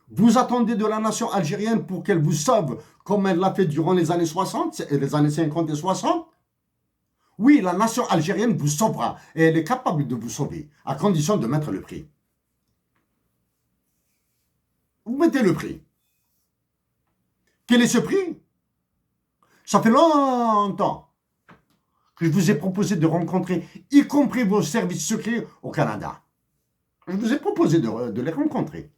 Vous attendez de la nation algérienne pour qu'elle vous sauve comme elle l'a fait durant les années 60 et les années 50 et 60? Oui, la nation algérienne vous sauvera et elle est capable de vous sauver, à condition de mettre le prix. Vous mettez le prix. Quel est ce prix? Ça fait longtemps que je vous ai proposé de rencontrer, y compris vos services secrets au Canada. Je vous ai proposé de les rencontrer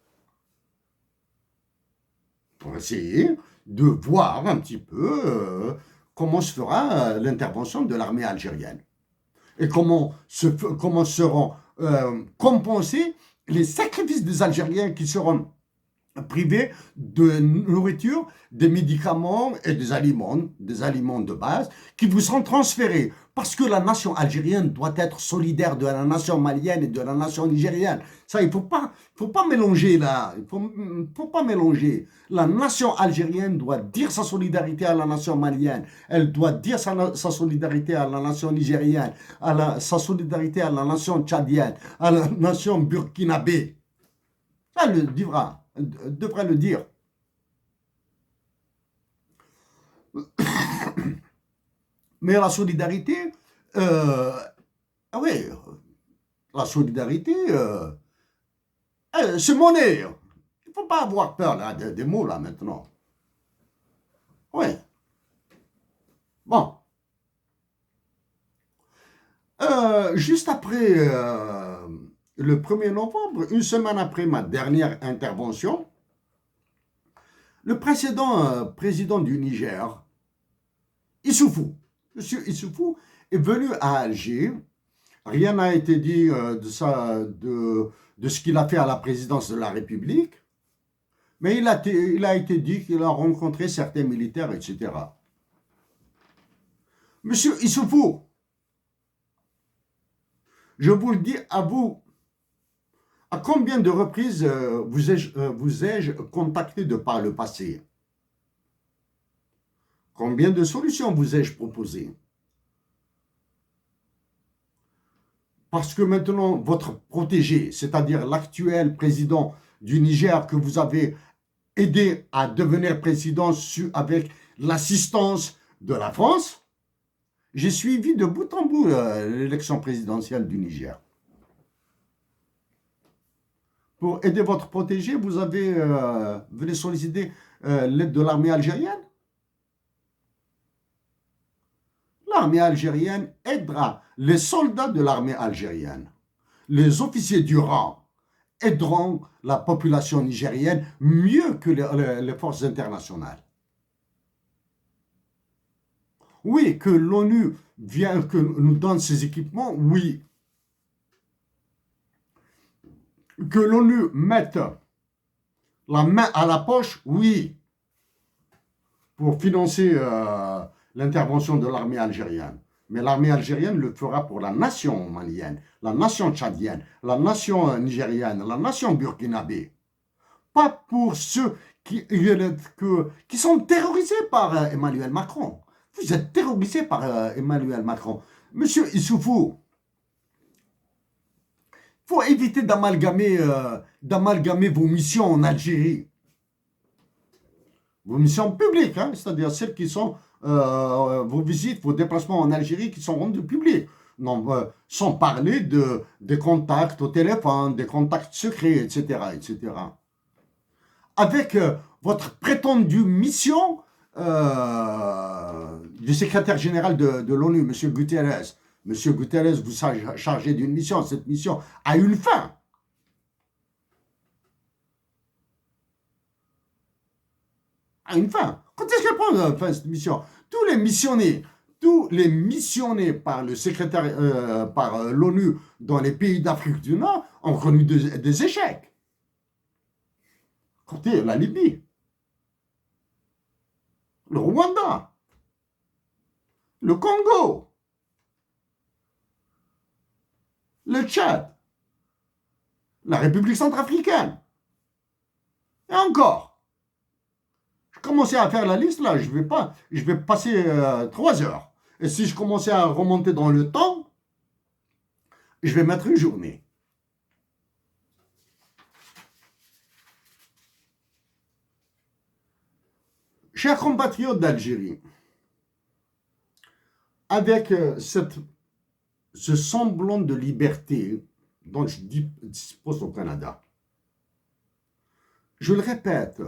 pour essayer de voir un petit peu comment se fera l'intervention de l'armée algérienne et comment seront compensés les sacrifices des Algériens qui seront privés de nourriture, des médicaments et des aliments de base qui vous seront transférés. Parce que la nation algérienne doit être solidaire de la nation malienne et de la nation nigérienne. Ça, il ne faut pas mélanger là. Faut pas mélanger. La nation algérienne doit dire sa solidarité à la nation malienne. Elle doit dire sa solidarité à la nation nigérienne, sa solidarité à la nation tchadienne, à la nation burkinabé. Ça, elle le devra le dire. Mais la solidarité, ah oui, la solidarité, c'est monnaie. Il ne faut pas avoir peur là, des mots là maintenant. Oui. Bon. Juste après le 1er novembre, une semaine après ma dernière intervention, le précédent président du Niger, Issoufou, Monsieur Issoufou, est venu à Alger. Rien n'a été dit de ce qu'il a fait à la présidence de la République, mais il a été dit qu'il a rencontré certains militaires, etc. Monsieur Issoufou, je vous le dis à vous, à combien de reprises vous ai-je contacté de par le passé? Combien de solutions vous ai-je proposées? Parce que maintenant, votre protégé, c'est-à-dire l'actuel président du Niger que vous avez aidé à devenir président avec l'assistance de la France, j'ai suivi de bout en bout l'élection présidentielle du Niger. Pour aider votre protégé, vous venez solliciter l'aide de l'armée algérienne. L'armée algérienne aidera les soldats de l'armée algérienne. Les officiers du rang aideront la population nigérienne mieux que les forces internationales. Oui, que l'ONU que nous donne ses équipements, oui. Que l'ONU mette la main à la poche, oui, pour financer l'intervention de l'armée algérienne. Mais l'armée algérienne le fera pour la nation malienne, la nation tchadienne, la nation nigérienne, la nation burkinabé. Pas pour ceux qui sont terrorisés par Emmanuel Macron. Vous êtes terrorisés par Emmanuel Macron. Monsieur Issoufou, il faut éviter d'amalgamer vos missions en Algérie. Vos missions publiques, hein, c'est-à-dire celles qui sont vos visites, vos déplacements en Algérie qui sont rendus publics. Non, sans parler des contacts au téléphone, des contacts secrets, etc. etc. Avec votre prétendue mission du secrétaire général de l'ONU, M. Guterres. M. Guterres vous chargé d'une mission. Cette mission a une fin. A une fin. Quand est-ce qu'elle prend fin cette mission? Tous les missionnés par le secrétaire, par l'ONU dans les pays d'Afrique du Nord ont connu des échecs. Écoutez, la Libye, le Rwanda, le Congo, le Tchad, la République centrafricaine. Et encore. Je commençais à faire la liste là, je vais passer 3 heures. Et si je commençais à remonter dans le temps, je vais mettre une journée. Chers compatriotes d'Algérie, avec ce semblant de liberté dont je dispose au Canada, je le répète,